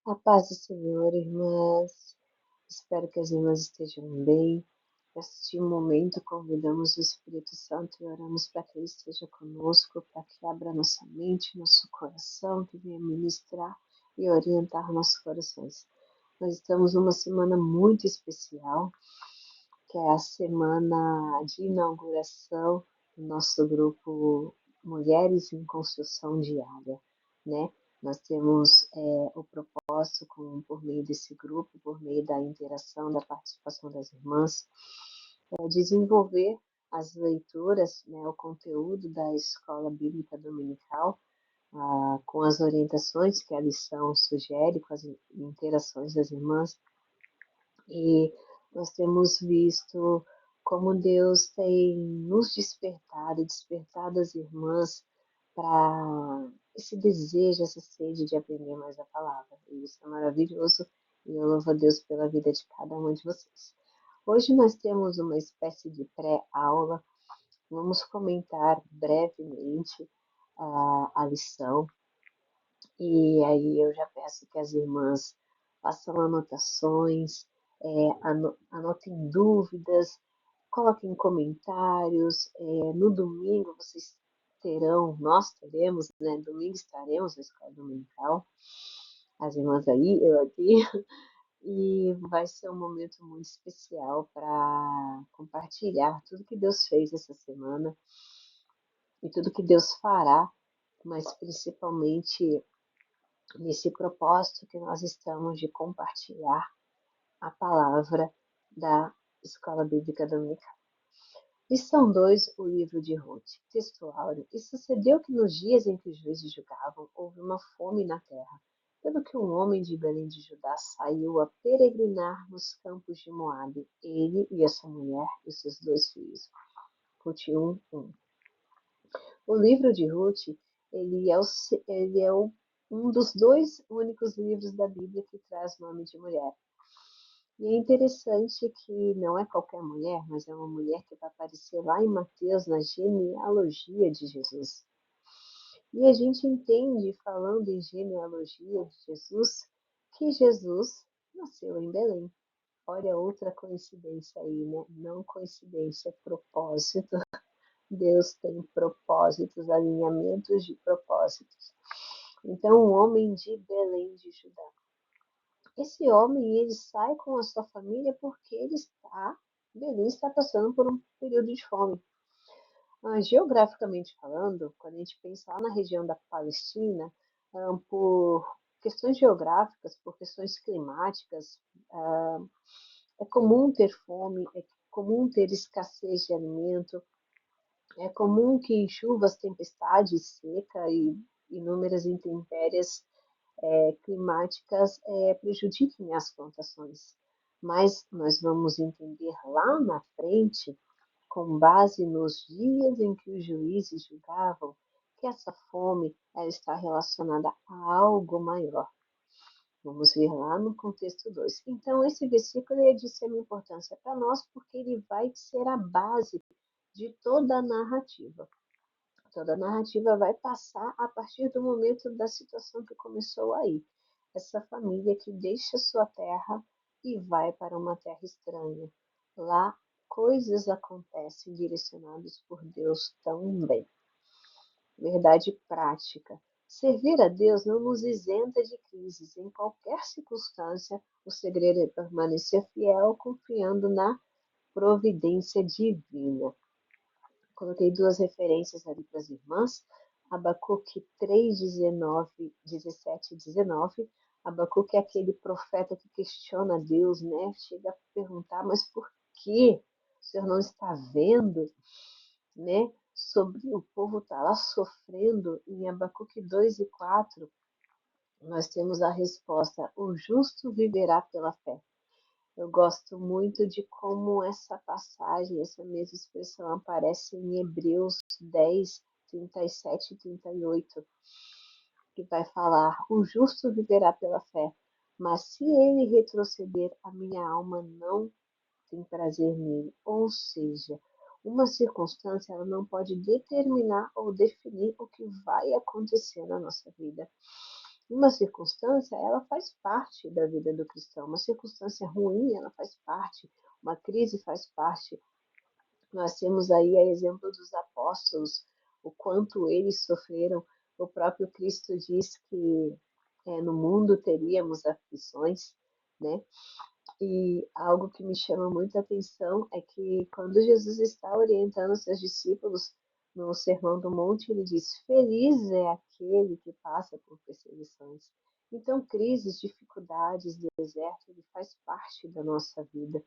A paz do Senhor, irmãs. Espero que as irmãs estejam bem. Neste momento, convidamos o Espírito Santo e oramos para que Ele esteja conosco, para que abra nossa mente, nosso coração, que venha ministrar e orientar nossos corações. Nós estamos numa semana muito especial, que é a semana de inauguração do nosso grupo Mulheres em Construção Diária, né? Nós temos o propósito, por meio desse grupo, por meio da interação, da participação das irmãs, desenvolver as leituras, né, o conteúdo da Escola Bíblica Dominical, com as orientações que a lição sugere, com as interações das irmãs, e nós temos visto como Deus tem nos despertado as irmãs para esse desejo, essa sede de aprender mais a palavra. E isso é maravilhoso e eu louvo a Deus pela vida de cada uma de vocês. Hoje nós temos uma espécie de pré-aula. Vamos comentar brevemente a lição e aí eu já peço que as irmãs façam anotações, anotem dúvidas, coloquem comentários. No domingo vocês terão, nós teremos, né? Domingo estaremos na escola dominical, as irmãs aí, eu aqui, e vai ser um momento muito especial para compartilhar tudo que Deus fez essa semana e tudo que Deus fará, mas principalmente nesse propósito que nós estamos de compartilhar a palavra da Escola Bíblica Dominical. Lição 2, o livro de Ruth. Texto áureo. E sucedeu que nos dias em que os juízes julgavam, houve uma fome na terra, pelo que um homem de Belém de Judá saiu a peregrinar nos campos de Moabe, ele e a sua mulher e seus 2 filhos. Ruth 1, 1. O livro de Ruth, ele é um dos 2 únicos livros da Bíblia que traz nome de mulher. E é interessante que não é qualquer mulher, mas é uma mulher que vai aparecer lá em Mateus, na genealogia de Jesus. E a gente entende, falando em genealogia de Jesus, que Jesus nasceu em Belém. Olha outra coincidência aí, né? Não coincidência, é propósito. Deus tem propósitos, alinhamentos de propósitos. Então, um homem de Belém de Judá. Esse homem, ele sai com a sua família porque Belém está passando por um período de fome. Geograficamente falando, quando a gente pensa lá na região da Palestina, por questões geográficas, por questões climáticas, é comum ter fome, é comum ter escassez de alimento, é comum que chuvas, tempestades, seca e inúmeras intempéries climáticas prejudiquem as plantações. Mas nós vamos entender lá na frente, com base nos dias em que os juízes julgavam, que essa fome ela está relacionada a algo maior. Vamos ver lá no contexto 2. Então, esse versículo é de extrema importância para nós, porque ele vai ser a base de toda a narrativa. Toda a narrativa vai passar a partir do momento da situação que começou aí. Essa família que deixa sua terra e vai para uma terra estranha. Lá, coisas acontecem direcionadas por Deus também. Verdade prática. Servir a Deus não nos isenta de crises. Em qualquer circunstância, o segredo é permanecer fiel, confiando na providência divina. Coloquei 2 referências ali para as irmãs. Abacuque 3, 19, 17 e 19. Abacuque é aquele profeta que questiona Deus, né? Chega a perguntar, mas por que o Senhor não está vendo, né? Sobre o povo estar lá sofrendo. Em Abacuque 2 e 4, nós temos a resposta: o justo viverá pela fé. Eu gosto muito de como essa passagem, essa mesma expressão aparece em Hebreus 10, 37 e 38, que vai falar: o justo viverá pela fé, mas se ele retroceder, a minha alma não tem prazer nele. Ou seja, uma circunstância ela não pode determinar ou definir o que vai acontecer na nossa vida. Uma circunstância, ela faz parte da vida do cristão. Uma circunstância ruim, ela faz parte. Uma crise faz parte. Nós temos aí a exemplo dos apóstolos, o quanto eles sofreram. O próprio Cristo diz que no mundo teríamos aflições, né? E algo que me chama muita atenção é que quando Jesus está orientando os seus discípulos no Sermão do Monte, ele diz: Feliz é aquele que passa por perseguições. Então, crises, dificuldades, deserto, ele faz parte da nossa vida.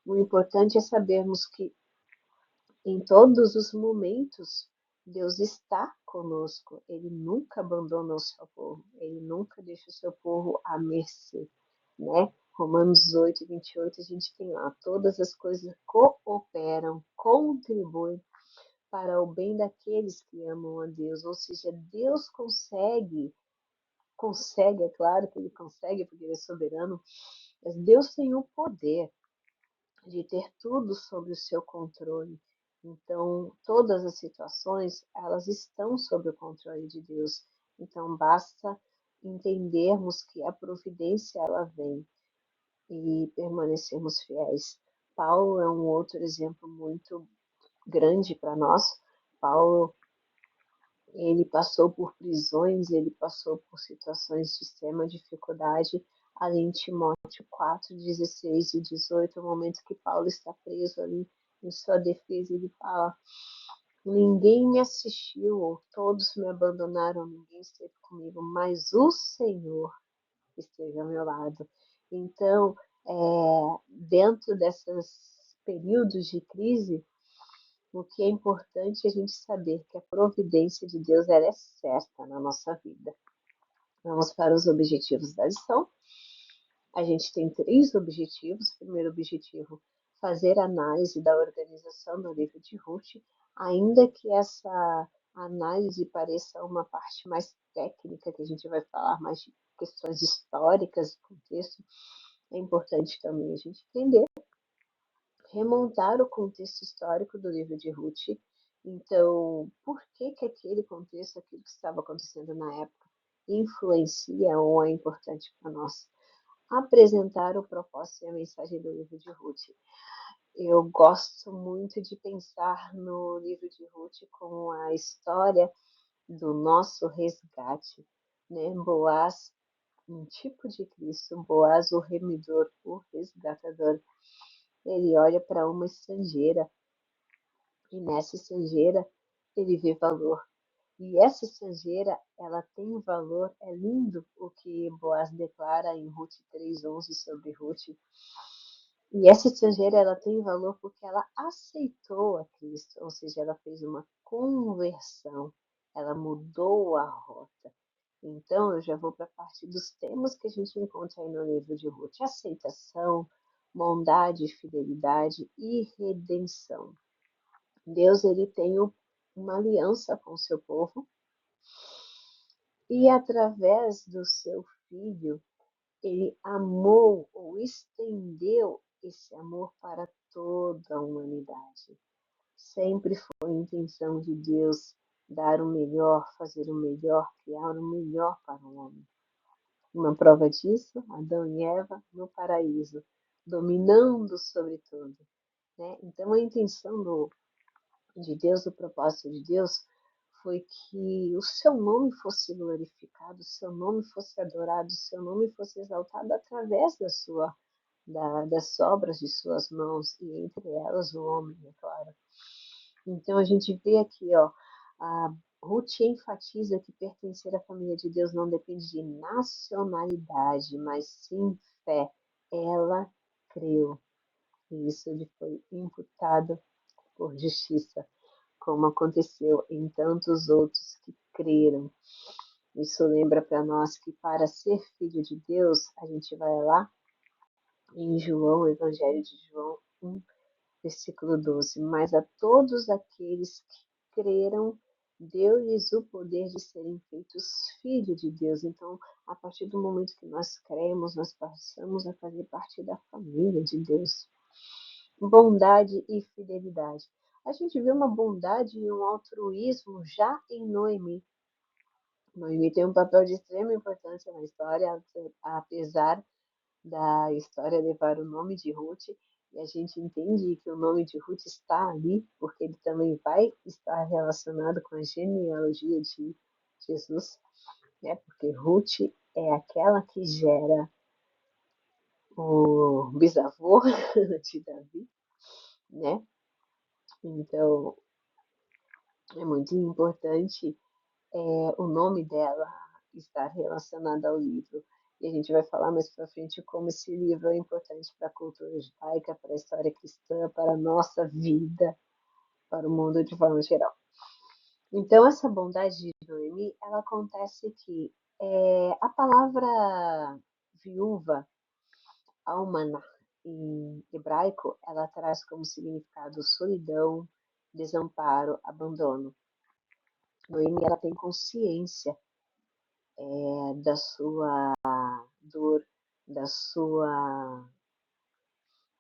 O importante é sabermos que em todos os momentos Deus está conosco. Ele nunca abandona o seu povo. Ele nunca deixa o seu povo à mercê, né? Romanos 8, 28, a gente tem lá, todas as coisas cooperam, contribuem para o bem daqueles que amam a Deus. Ou seja, Deus consegue, é claro que ele consegue, porque ele é soberano, mas Deus tem o poder de ter tudo sob o seu controle. Então, todas as situações, elas estão sob o controle de Deus. Então, basta entendermos que a providência, ela vem e permanecermos fiéis. Paulo é um outro exemplo muito grande para nós. Paulo, ele passou por prisões, ele passou por situações de extrema dificuldade, além de Timóteo 4, 16 e 18, no momento que Paulo está preso ali em sua defesa, ele fala: Ninguém me assistiu, todos me abandonaram, ninguém esteve comigo, mas o Senhor esteve ao meu lado. Então, dentro desses períodos de crise, o que é importante é a gente saber que a providência de Deus ela é certa na nossa vida. Vamos para os objetivos da lição. A gente tem 3 objetivos. O primeiro objetivo, fazer análise da organização do livro de Ruth, ainda que essa análise pareça uma parte mais técnica, que a gente vai falar mais de questões históricas, contexto, é importante também a gente entender, remontar o contexto histórico do livro de Ruth. Então, por que que aquele contexto, aquilo que estava acontecendo na época, influencia ou é importante para nós? Apresentar o propósito e a mensagem do livro de Ruth. Eu gosto muito de pensar no livro de Ruth como a história do nosso resgate, né? Boaz, um tipo de Cristo, Boaz, o remidor, o resgatador. Ele olha para uma estrangeira e nessa estrangeira ele vê valor. E essa estrangeira, ela tem valor, é lindo o que Boaz declara em Ruth 3:11 sobre Ruth. E essa estrangeira, ela tem valor porque ela aceitou a Cristo, ou seja, ela fez uma conversão, ela mudou a rota. Então, eu já vou para a parte dos temas que a gente encontra aí no livro de Ruth: aceitação, bondade, fidelidade e redenção. Deus, ele tem uma aliança com o seu povo e através do seu filho, ele amou ou estendeu esse amor para toda a humanidade. Sempre foi a intenção de Deus dar o melhor, fazer o melhor, criar o melhor para o homem. Uma prova disso, Adão e Eva no paraíso, dominando sobre tudo, né? Então a intenção de Deus, o propósito de Deus, foi que o seu nome fosse glorificado, o seu nome fosse adorado, o seu nome fosse exaltado através das obras de suas mãos, e entre elas o homem, é claro. Então a gente vê aqui, ó, a Ruth enfatiza que pertencer à família de Deus não depende de nacionalidade, mas sim fé. Ela creu, e isso lhe foi imputado por justiça, como aconteceu em tantos outros que creram. Isso lembra para nós que para ser filho de Deus, a gente vai lá em João, Evangelho de João 1, versículo 12. Mas a todos aqueles que creram, deu-lhes o poder de serem feitos filhos de Deus. Então, a partir do momento que nós cremos, nós passamos a fazer parte da família de Deus. Bondade e fidelidade. A gente vê uma bondade e um altruísmo já em Noemi. Noemi tem um papel de extrema importância na história, apesar da história levar o nome de Ruth, e a gente entende que o nome de Ruth está ali, porque ele também vai estar relacionado com a genealogia de Jesus, né? Porque Ruth é aquela que gera o bisavô de Davi, né? Então, é muito importante o nome dela estar relacionado ao livro. E a gente vai falar mais para frente como esse livro é importante para a cultura judaica, para a história cristã, para a nossa vida, para o mundo de forma geral. Então, essa bondade de Noemi, ela acontece que a palavra viúva, almaná, em hebraico, ela traz como significado solidão, desamparo, abandono. Noemi, ela tem consciência da sua dor, da sua,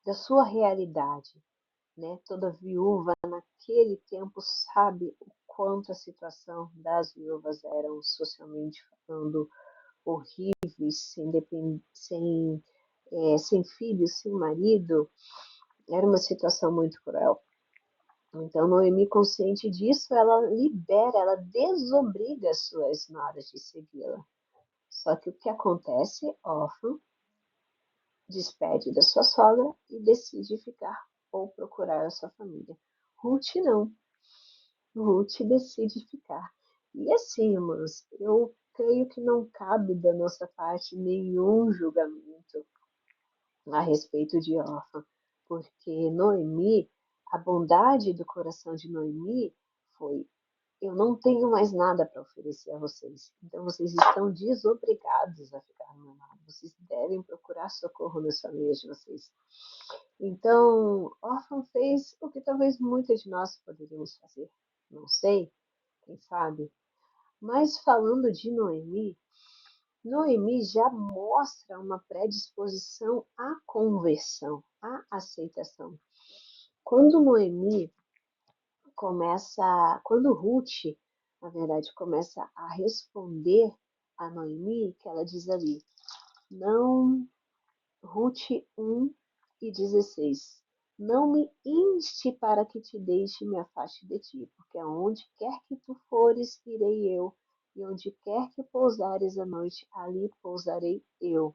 da sua realidade, né? Toda viúva naquele tempo sabe o quanto a situação das viúvas eram socialmente falando horríveis, sem filhos, sem marido, era uma situação muito cruel. Então, Noemi, consciente disso, ela libera, ela desobriga as suas noras de segui-la. Só que o que acontece? Orfã despede da sua sogra e decide ficar ou procurar a sua família. Ruth não. Ruth decide ficar. E assim, irmãos, eu creio que não cabe da nossa parte nenhum julgamento a respeito de Orfã, porque Noemi, a bondade do coração de Noemi foi: eu não tenho mais nada para oferecer a vocês, então vocês estão desobrigados a ficar no meu lado, vocês devem procurar socorro nas famílias de vocês. Então, Orphan fez o que talvez muitas de nós poderíamos fazer, não sei, quem sabe. Mas falando de Noemi, Noemi já mostra uma predisposição à conversão, à aceitação. Quando Noemi quando Ruth, na verdade, começa a responder a Noemi, que ela diz ali, não, Ruth 1:16, não me inste para que te deixe e me afaste de ti, porque aonde quer que tu fores, irei eu, e onde quer que pousares a noite, ali pousarei eu.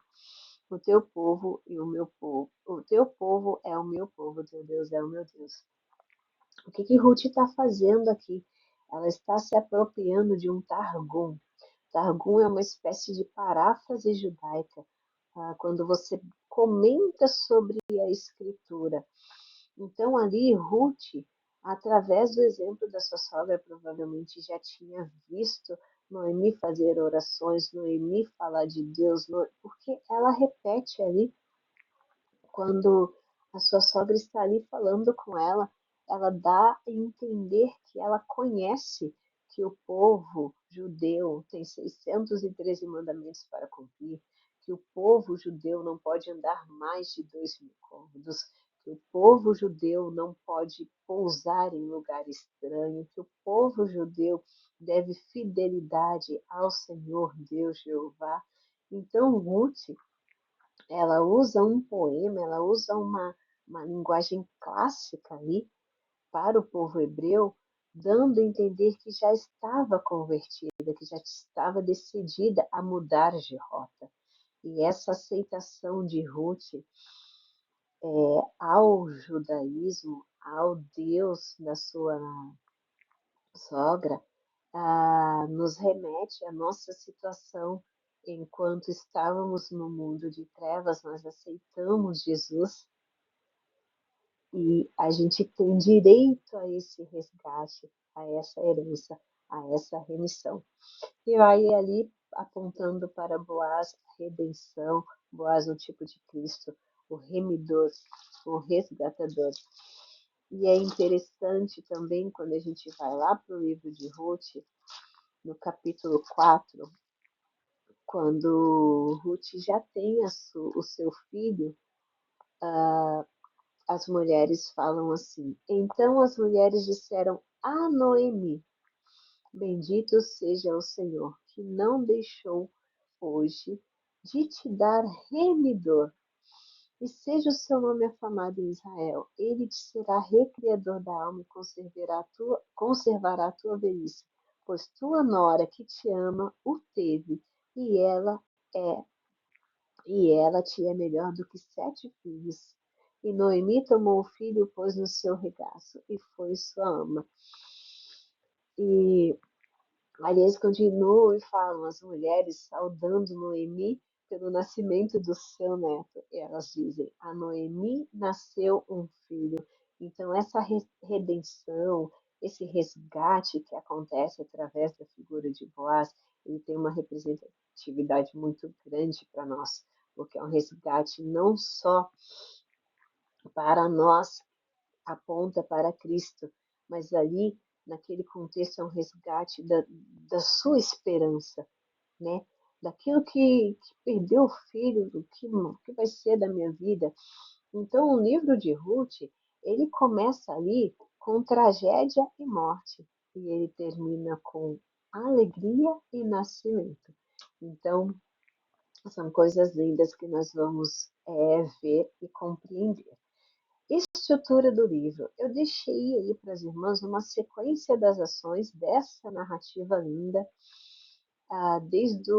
O teu povo e o meu povo, o teu povo é o meu povo, o teu Deus é o meu Deus. O que Ruth está fazendo aqui? Ela está se apropriando de um Targum. Targum é uma espécie de paráfrase judaica, quando você comenta sobre a escritura. Então, ali, Ruth, através do exemplo da sua sogra, provavelmente já tinha visto Noemi fazer orações, Noemi falar de Deus, porque ela repete ali quando a sua sogra está ali falando com ela, ela dá a entender que ela conhece que o povo judeu tem 613 mandamentos para cumprir, que o povo judeu não pode andar mais de 2.000 côvados, que o povo judeu não pode pousar em lugar estranho, que o povo judeu deve fidelidade ao Senhor Deus Jeová. Então, Ruth, ela usa um poema, ela usa uma linguagem clássica ali para o povo hebreu, dando a entender que já estava convertida, que já estava decidida a mudar de rota. E essa aceitação de Ruth ao judaísmo, ao Deus da sua sogra, nos remete à nossa situação enquanto estávamos no mundo de trevas, nós aceitamos Jesus e a gente tem direito a esse resgate, a essa herança, a essa remissão. E vai ali apontando para Boaz, a redenção, Boaz o tipo de Cristo, o remidor, o resgatador. E é interessante também quando a gente vai lá para o livro de Ruth, no capítulo 4, quando Ruth já tem o seu filho, as mulheres falam assim: então as mulheres disseram a Noemi: bendito seja o Senhor, que não deixou hoje de te dar remidor. E seja o seu nome afamado em Israel. Ele te será recriador da alma e conservará a tua velhice, pois tua nora que te ama o teve, e é ela te é melhor do que 7 filhos. E Noemi tomou o filho e o pôs no seu regaço, e foi sua ama. E aliás, continuam e falam as mulheres saudando Noemi pelo nascimento do seu neto. E elas dizem: a Noemi nasceu um filho. Então, essa redenção, esse resgate que acontece através da figura de Boaz, ele tem uma representatividade muito grande para nós, porque é um resgate não só para nós, aponta para Cristo, mas ali, naquele contexto, é um resgate da sua esperança, né? Daquilo que perdeu o filho, do que vai ser da minha vida. Então, o livro de Ruth, ele começa ali com tragédia e morte, e ele termina com alegria e nascimento. Então, são coisas lindas que nós vamos ver e compreender. Estrutura do livro. Eu deixei aí para as irmãs uma sequência das ações dessa narrativa linda, desde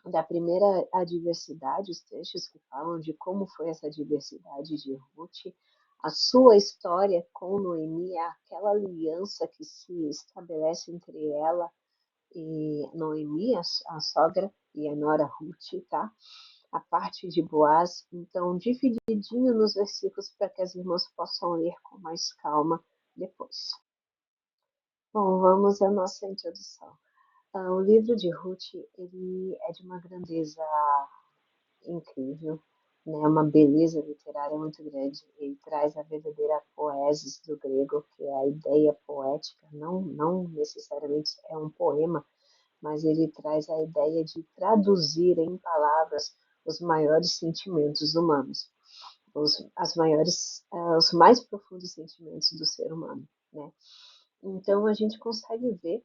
da primeira adversidade, os trechos que falam de como foi essa adversidade de Ruth, a sua história com Noemi, aquela aliança que se estabelece entre ela e Noemi, a sogra, e a nora Ruth, tá? A parte de Boaz, então divididinho nos versículos para que as irmãs possam ler com mais calma depois. Bom, vamos à nossa introdução. O livro de Ruth, ele é de uma grandeza incrível, né? Uma beleza literária muito grande. Ele traz a verdadeira poesis do grego, que é a ideia poética, não necessariamente é um poema, mas ele traz a ideia de traduzir em palavras os maiores sentimentos humanos, os mais profundos sentimentos do ser humano, né? Então a gente consegue ver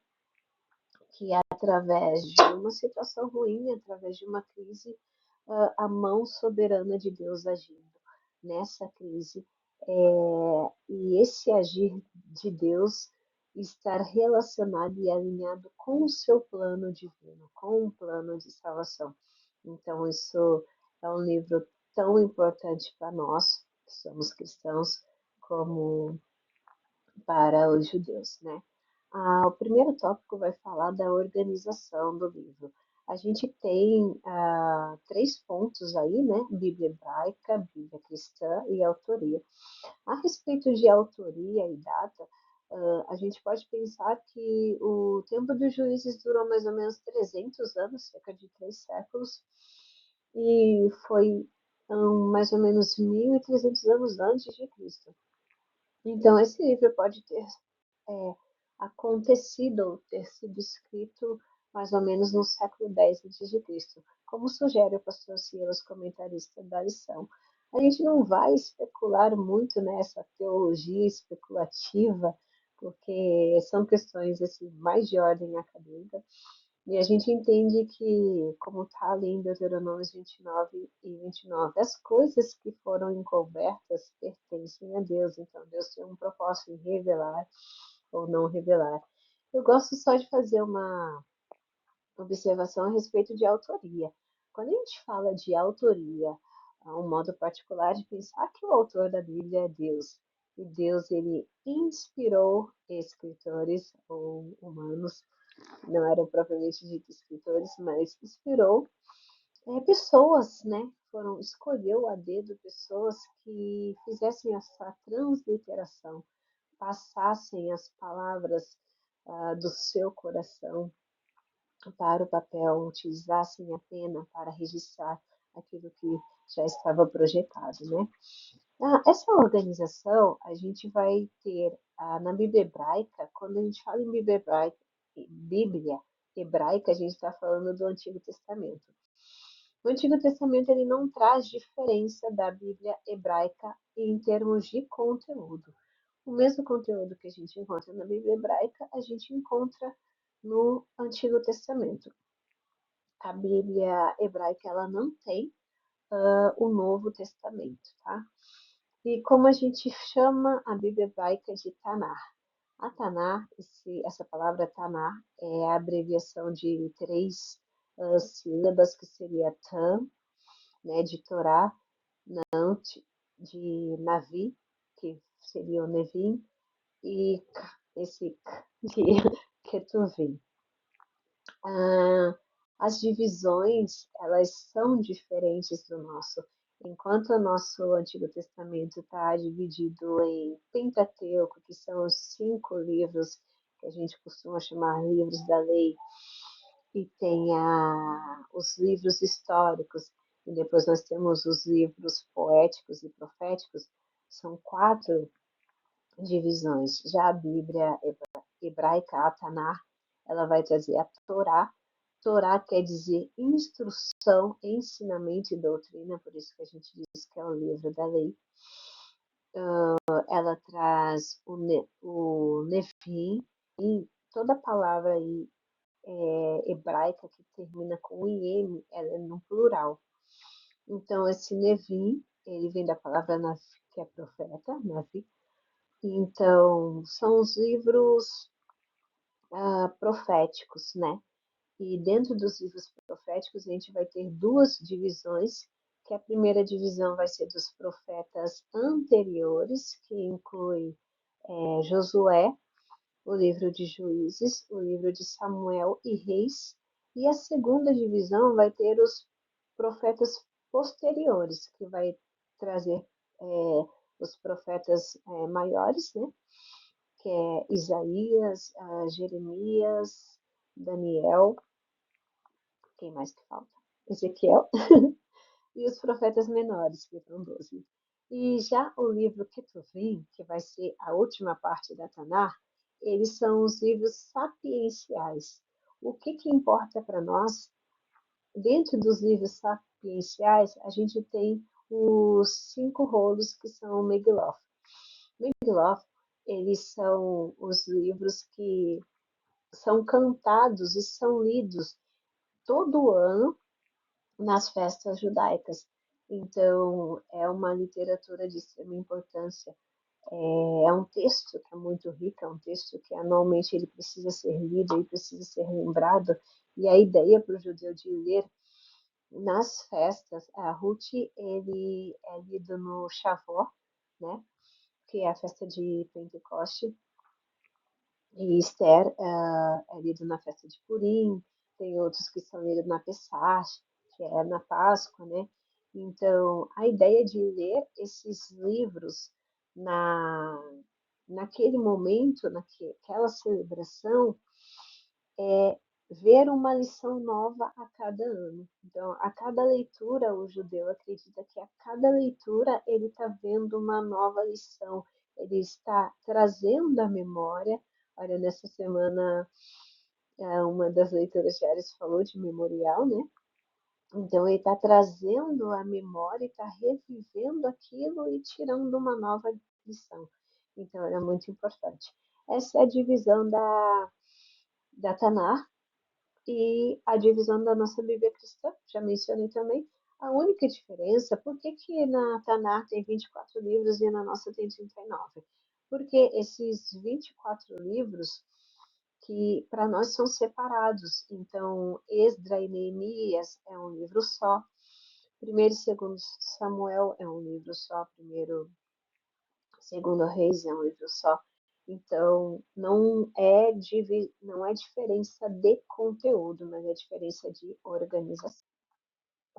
que através de uma situação ruim, através de uma crise, a mão soberana de Deus agindo nessa crise, e esse agir de Deus estar relacionado e alinhado com o seu plano divino, com o plano de salvação. Então, isso é um livro tão importante para nós, que somos cristãos, como para os judeus, né? O primeiro tópico vai falar da organização do livro. A gente tem 3 pontos aí, né? Bíblia hebraica, Bíblia cristã e autoria. A respeito de autoria e data, a gente pode pensar que o tempo dos juízes durou mais ou menos 300 anos, cerca de 3 séculos, e foi mais ou menos 1.300 anos antes de Cristo. Então, esse livro pode ter é, acontecido, ter sido escrito mais ou menos no século X a.C., como sugere o pastor Silas, comentarista da lição. A gente não vai especular muito nessa teologia especulativa, porque são questões assim, mais de ordem acadêmica, e a gente entende que, como está ali em Deuteronômio 29 e 29, as coisas que foram encobertas pertencem a Deus. Então, Deus tem um propósito em revelar ou não revelar. Eu gosto só de fazer uma observação a respeito de autoria. Quando a gente fala de autoria, há um modo particular de pensar que o autor da Bíblia é Deus. E Deus, ele inspirou escritores ou humanos, não eram propriamente ditos escritores, mas inspirou pessoas, né? Escolheu a dedo pessoas que fizessem essa transliteração, passassem as palavras do seu coração para o papel, utilizassem a pena para registrar aquilo que já estava projetado, né? Essa organização a gente vai ter na Bíblia hebraica. Quando a gente fala em Bíblia hebraica, a gente está falando do Antigo Testamento. O Antigo Testamento ele não traz diferença da Bíblia hebraica em termos de conteúdo. O mesmo conteúdo que a gente encontra na Bíblia hebraica, a gente encontra no Antigo Testamento. A Bíblia hebraica ela não tem o Novo Testamento, tá? E como a gente chama a Bíblia hebraica de Tanar? A Tanar, essa palavra Tanar é a abreviação de três sílabas, que seria Tam, né, de Torá, Nant, de Navi, que seria o Nevim, e esse K de Ketuvim. As divisões, elas são diferentes do nosso. Enquanto o nosso Antigo Testamento está dividido em Pentateuco, que são os 5 livros que a gente costuma chamar livros da lei, e tem os livros históricos, e depois nós temos os livros poéticos e proféticos, são 4 divisões. Já a Bíblia hebraica, a Tanar, ela vai trazer a Torá. Torá quer dizer instrução, ensinamento e doutrina, por isso que a gente diz que é o livro da lei. Ela traz o Nefim, e toda palavra aí hebraica que termina com IM, ela é no plural. Então, esse Nevim, ele vem da palavra Navi, que é profeta, Navi. Então, são os livros proféticos, né? E dentro dos livros proféticos, a gente vai ter 2 divisões, que a primeira divisão vai ser dos profetas anteriores, que inclui Josué, o livro de Juízes, o livro de Samuel e Reis, e a segunda divisão vai ter os profetas posteriores, que vai trazer os profetas maiores, né? Que é Isaías, Jeremias, Daniel, quem mais que falta? Ezequiel, e os profetas menores, que são 12. E já o livro Ketuvim, que vai ser a última parte da Tanar, eles são os livros sapienciais. O que importa para nós? Dentro dos livros sapienciais, a gente tem os 5 rolos, que são o Megillah. Megillah, eles são os livros que são cantados e são lidos todo ano nas festas judaicas. Então, é uma literatura de extrema importância. É um texto que é muito rico, é um texto que anualmente ele precisa ser lido e precisa ser lembrado. E a ideia para o judeu de ler nas festas, a Ruth, ele é lido no Shavuot, né? Que é a festa de Pentecoste, e Esther é lido na festa de Purim, tem outros que são lidos na Pessach, que é na Páscoa, né? Então, a ideia de ler esses livros na, naquele momento, naquela celebração, é ver uma lição nova a cada ano. Então, a cada leitura, o judeu acredita que a cada leitura ele está vendo uma nova lição, ele está trazendo à memória. Olha, nessa semana, uma das leituras diárias falou de memorial, né? Então, ele está trazendo a memória, está revivendo aquilo e tirando uma nova lição. Então, era muito importante. Essa é a divisão da Tanar, e a divisão da nossa Bíblia cristã, já mencionei também. A única diferença, por que na Tanar tem 24 livros e na nossa tem 39? Porque esses 24 livros, que para nós são separados. Então, Esdra e Neemias é um livro só. Primeiro e segundo Samuel é um livro só. Primeiro e segundo Reis é um livro só. Então, não é diferença de conteúdo, mas é diferença de organização.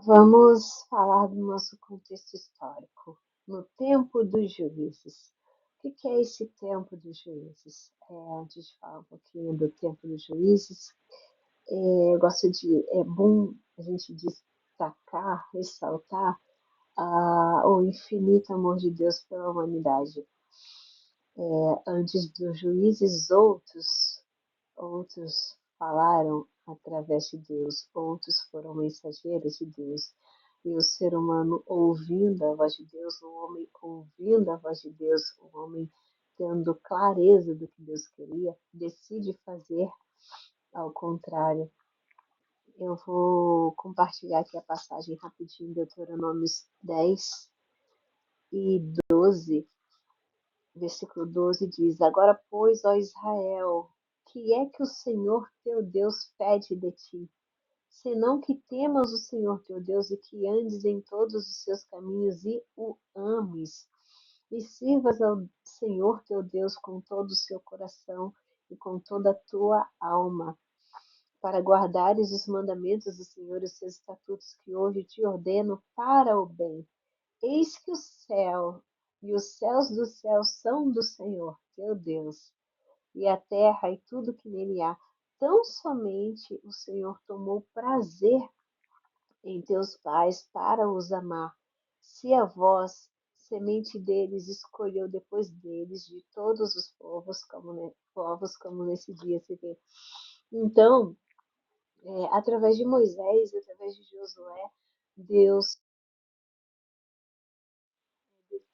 Vamos falar do nosso contexto histórico. No tempo dos juízes. O que é esse tempo dos juízes? Antes de falar um pouquinho do tempo dos juízes, é bom a gente destacar, ressaltar o infinito amor de Deus pela humanidade. Antes dos juízes, outros falaram através de Deus, outros foram mensageiros de Deus. E o ser humano ouvindo a voz de Deus, o homem ouvindo a voz de Deus, o homem tendo clareza do que Deus queria, decide fazer Ao contrário, eu vou compartilhar aqui a passagem rapidinho, Deuteronômio 10 e 12, versículo 12 diz: Agora, pois, ó Israel, que é que o Senhor teu Deus pede de ti? Senão que temas o Senhor teu Deus e que andes em todos os seus caminhos e o ames, e sirvas ao Senhor teu Deus com todo o seu coração e com toda a tua alma, para guardares os mandamentos do Senhor e os seus estatutos que hoje te ordeno para o bem. Eis que o céu e os céus dos céus são do Senhor teu Deus, e a terra e tudo que nele há. Tão somente o Senhor tomou prazer em teus pais para os amar. Se a vós, semente deles, escolheu depois deles de todos os povos, como nesse dia se vê. Então, através de Moisés, através de Josué, Deus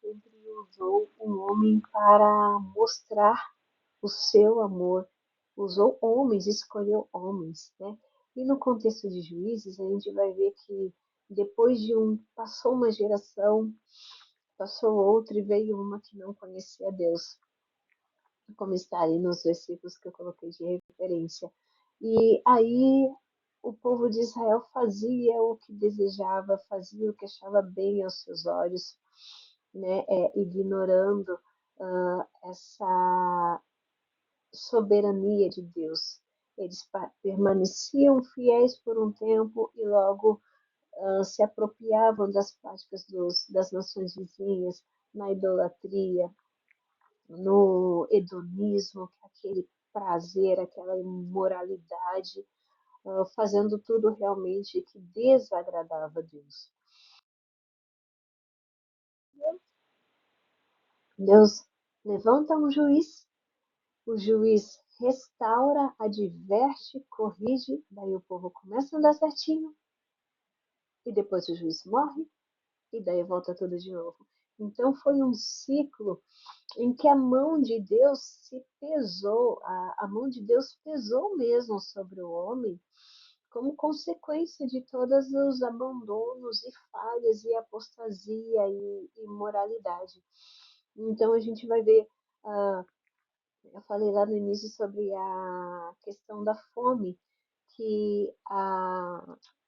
sempre usou um homem para mostrar o seu amor, usou homens, escolheu homens, né? E no contexto de Juízes, a gente vai ver que depois passou uma geração, passou outra e veio uma que não conhecia Deus, como está aí nos versículos que eu coloquei de referência. E aí o povo de Israel fazia o que desejava, fazia o que achava bem aos seus olhos, né? Ignorando essa soberania de Deus. Eles permaneciam fiéis por um tempo e logo se apropriavam das práticas das nações vizinhas, na idolatria, no hedonismo, aquele prazer, aquela imoralidade, fazendo tudo realmente que desagradava a Deus. Deus levanta um juiz, o juiz restaura, adverte, corrige, daí o povo começa a andar certinho, e depois o juiz morre, e daí volta tudo de novo. Então foi um ciclo em que a mão de Deus se pesou, a mão de Deus pesou mesmo sobre o homem, como consequência de todos os abandonos e falhas e apostasia e imoralidade. Então a gente vai ver, eu falei lá no início sobre a questão da fome, que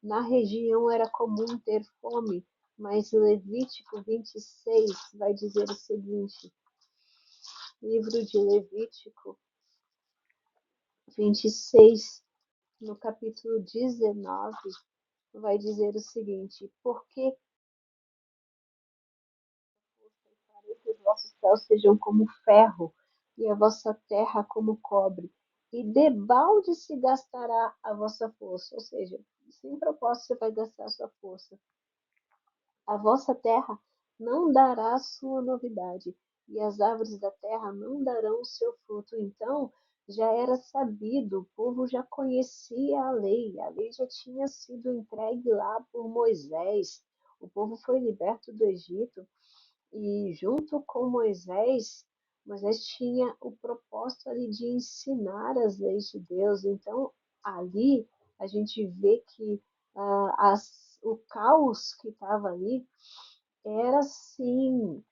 na região era comum ter fome, mas Levítico 26 vai dizer o seguinte, livro de Levítico 26, no capítulo 19, vai dizer o seguinte: Porque que os vossos céus sejam como ferro, e a vossa terra como cobre, e debalde se gastará a vossa força. Ou seja, sem propósito você vai gastar a sua força. A vossa terra não dará sua novidade, e as árvores da terra não darão o seu fruto. Então, já era sabido, o povo já conhecia a lei já tinha sido entregue lá por Moisés. O povo foi liberto do Egito, e junto com Moisés, Moisés tinha o propósito ali de ensinar as leis de Deus. Então, ali a gente vê que o caos que estava ali era sim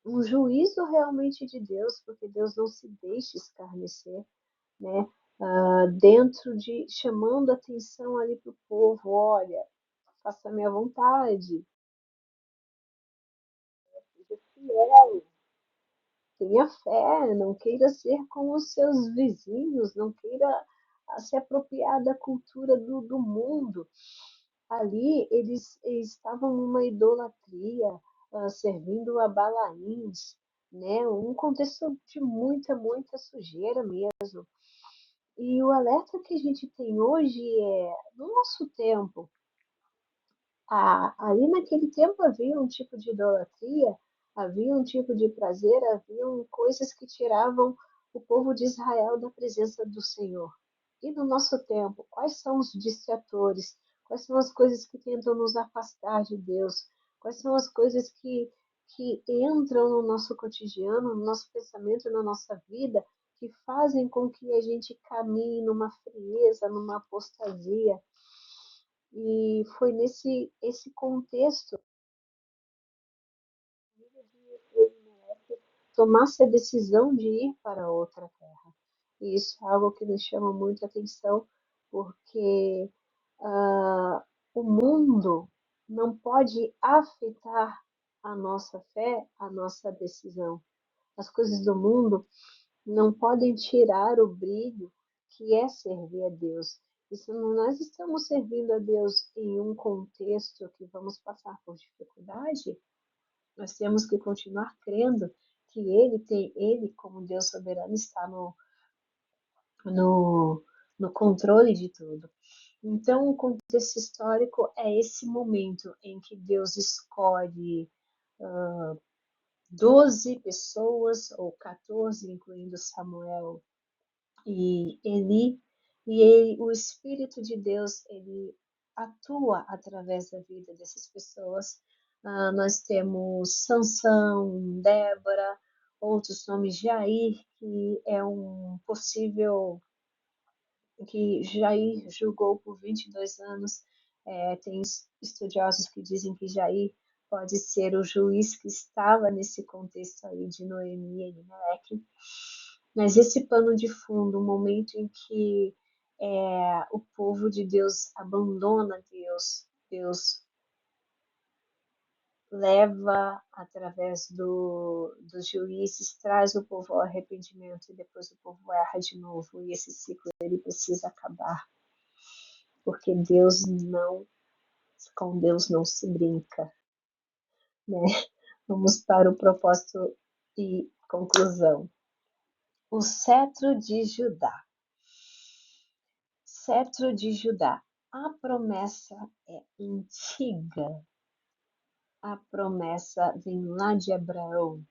um juízo realmente de Deus, porque Deus não se deixa escarnecer, né? Dentro de chamando atenção ali para o povo, olha, faça a minha vontade, seja fiel, tenha fé, não queira ser como os seus vizinhos, não queira se apropriar da cultura do mundo. Ali eles estavam numa idolatria, servindo a Balaíns, né? Um contexto de muita, muita sujeira mesmo. E o alerta que a gente tem hoje é, no nosso tempo, ali naquele tempo havia um tipo de idolatria, havia um tipo de prazer, haviam coisas que tiravam o povo de Israel da presença do Senhor. E no nosso tempo, quais são os distratores? Quais são as coisas que tentam nos afastar de Deus? Quais são as coisas que entram no nosso cotidiano, no nosso pensamento, na nossa vida, que fazem com que a gente caminhe numa frieza, numa apostasia. E foi nesse esse contexto que tomasse a decisão de ir para outra terra. E isso é algo que nos chama muito a atenção, porque o mundo não pode afetar a nossa fé, a nossa decisão. As coisas do mundo não podem tirar o brilho que é servir a Deus. E se nós estamos servindo a Deus em um contexto que vamos passar por dificuldade, nós temos que continuar crendo que Ele como Deus soberano, está no, no controle de tudo. Então, o contexto histórico é esse momento em que Deus escolhe 12 pessoas, ou 14, incluindo Samuel e Eli, o Espírito de Deus, ele atua através da vida dessas pessoas. Nós temos Sansão, Débora, outros nomes, Jair, que é um possível, que Jair julgou por 22 anos. Tem estudiosos que dizem que Jair pode ser o juiz que estava nesse contexto aí de Noemi e Elimelec. Mas esse pano de fundo, o momento em que o povo de Deus abandona Deus, Deus leva através dos juízes, traz o povo ao arrependimento e depois o povo erra de novo. E esse ciclo ele precisa acabar, porque com Deus não se brinca, né? Vamos para o propósito e conclusão. O cetro de Judá. Cetro de Judá. A promessa é antiga. A promessa vem lá de Abraão.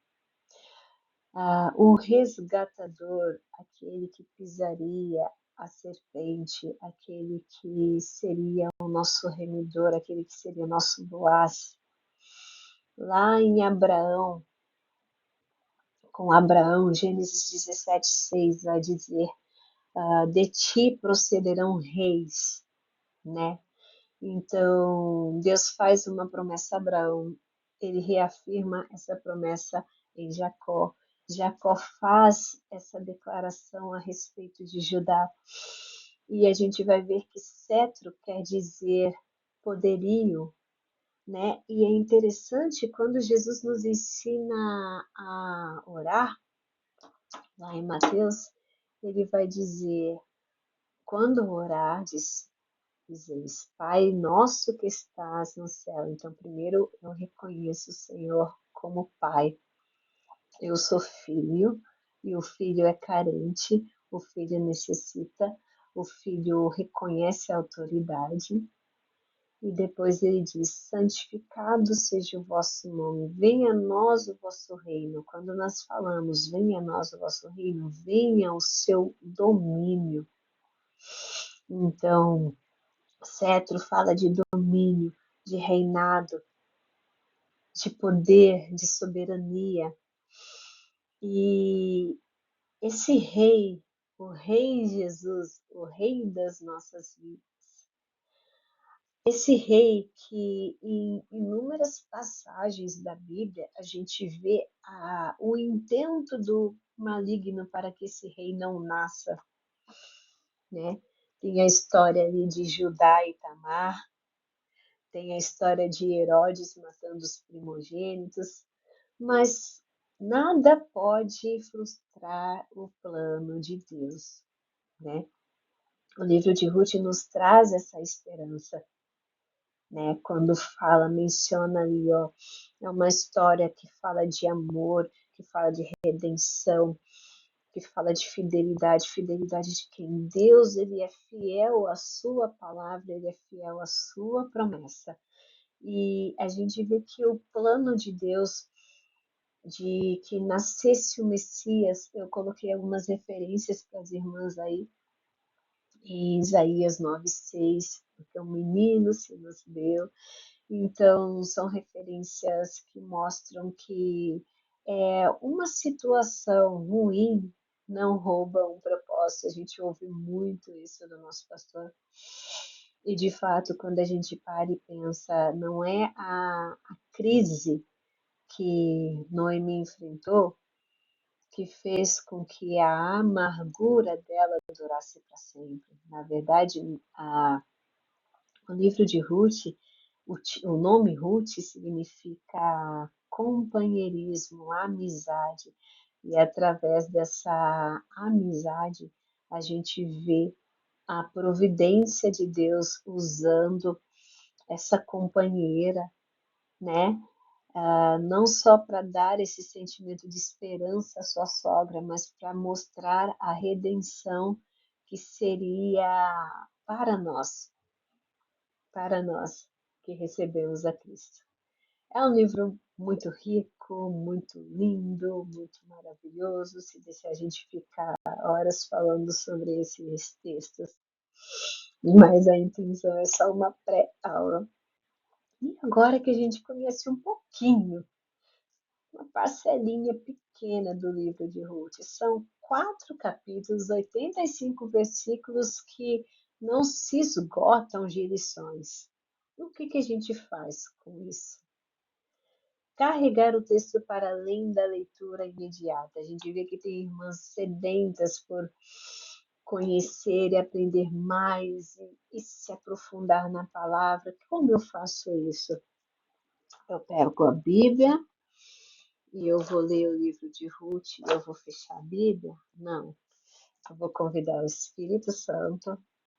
O resgatador, aquele que pisaria a serpente, aquele que seria o nosso remidor, aquele que seria o nosso Boaz. Lá em Abraão, com Abraão, Gênesis 17:6 vai dizer: de ti procederão reis, né? Então, Deus faz uma promessa a Abraão, ele reafirma essa promessa em Jacó. Jacó faz essa declaração a respeito de Judá. E a gente vai ver que cetro quer dizer poderio, né? E é interessante quando Jesus nos ensina a orar, lá em Mateus, ele vai dizer: quando orardes, dizeis, Pai nosso que estás no céu. Então, primeiro eu reconheço o Senhor como Pai. Eu sou filho, e o filho é carente, o filho necessita, o filho reconhece a autoridade. E depois ele diz: santificado seja o vosso nome, venha a nós o vosso reino. Quando nós falamos, venha a nós o vosso reino, venha o seu domínio. Então, cetro fala de domínio, de reinado, de poder, de soberania. E esse rei, o rei Jesus, o rei das nossas vidas, esse rei que em inúmeras passagens da Bíblia a gente vê o intento do maligno para que esse rei não nasça, né? Tem a história ali de Judá e Tamar, tem a história de Herodes matando os primogênitos, mas nada pode frustrar o plano de Deus, né? O livro de Ruth nos traz essa esperança, né? Quando menciona ali, ó, é uma história que fala de amor, que fala de redenção, que fala de fidelidade, fidelidade de quem? Deus, ele é fiel à sua palavra, ele é fiel à sua promessa. E a gente vê que o plano de Deus de que nascesse o Messias, eu coloquei algumas referências para as irmãs aí, em Isaías 9:6, porque um menino se nos deu. Então, são referências que mostram que uma situação ruim, não rouba um propósito. A gente ouve muito isso do nosso pastor. E de fato, quando a gente para e pensa, não é a crise que Noemi enfrentou que fez com que a amargura dela durasse para sempre. Na verdade, o livro de Ruth, o nome Ruth significa companheirismo, amizade. E através dessa amizade, a gente vê a providência de Deus usando essa companheira, né? Não só para dar esse sentimento de esperança à sua sogra, mas para mostrar a redenção que seria para nós que recebemos a Cristo. É um livro muito rico, muito lindo, muito maravilhoso. Se deixar a gente ficar horas falando sobre esses textos, mas a intenção é só uma pré-aula. E agora que a gente conhece um pouquinho, uma parcelinha pequena do livro de Ruth, são 4 capítulos, 85 versículos que não se esgotam de lições. O que a gente faz com isso? Carregar o texto para além da leitura imediata. A gente vê que tem irmãs sedentas por conhecer e aprender mais e se aprofundar na palavra. Como eu faço isso? Eu pego a Bíblia e eu vou ler o livro de Ruth e eu vou fechar a Bíblia? Não. Eu vou convidar o Espírito Santo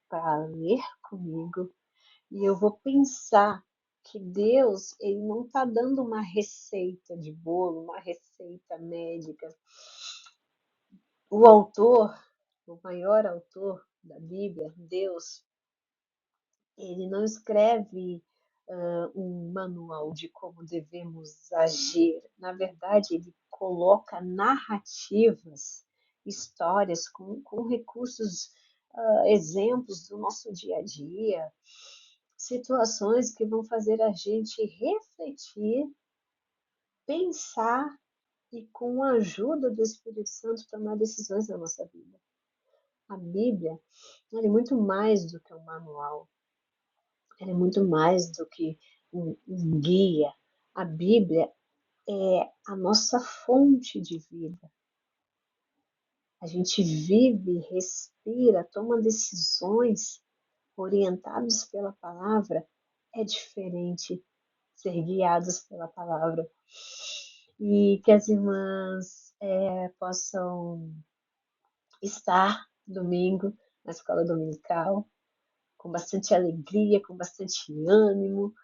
para ler comigo e eu vou pensar que Deus, ele não está dando uma receita de bolo, uma receita médica. O autor, o maior autor da Bíblia, Deus, ele não escreve um manual de como devemos agir. Na verdade, ele coloca narrativas, histórias com recursos, exemplos do nosso dia a dia, situações que vão fazer a gente refletir, pensar e, com a ajuda do Espírito Santo, tomar decisões na nossa vida. A Bíblia é muito mais do que um manual, ela é muito mais do que um guia. A Bíblia é a nossa fonte de vida. A gente vive, respira, toma decisões orientados pela palavra. É diferente ser guiados pela palavra. E que as irmãs possam estar domingo na escola dominical com bastante alegria, com bastante ânimo,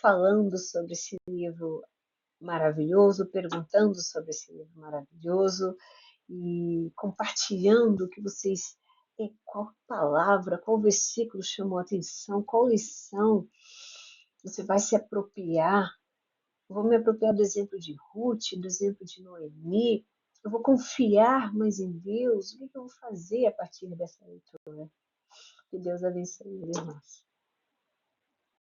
falando sobre esse livro maravilhoso, perguntando sobre esse livro maravilhoso e compartilhando o que vocês, qual palavra, qual versículo chamou a atenção, qual lição você vai se apropriar. Eu vou me apropriar do exemplo de Ruth, do exemplo de Noemi. Eu vou confiar mais em Deus. O que eu vou fazer a partir dessa leitura? Que Deus abençoe os irmãos.